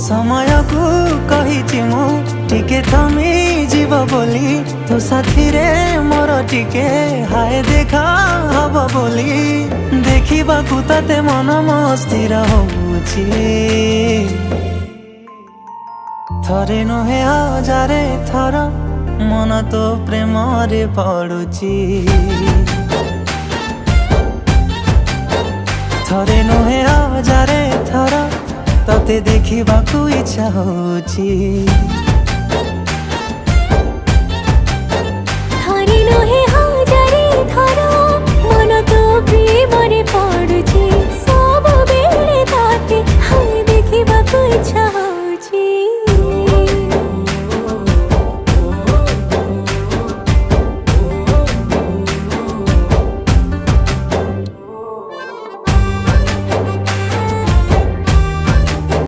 समय को कही मु टिके थमी जीव बोली तो साथी रे मोर टिके हाय देखा हब बोली देखा ताते मन मस्थिर होउची थरे नुहे हजारे थर मन तो प्रेम रे पड़ुची थरे नुहे हजारे थर तते देखा इच्छा होउची।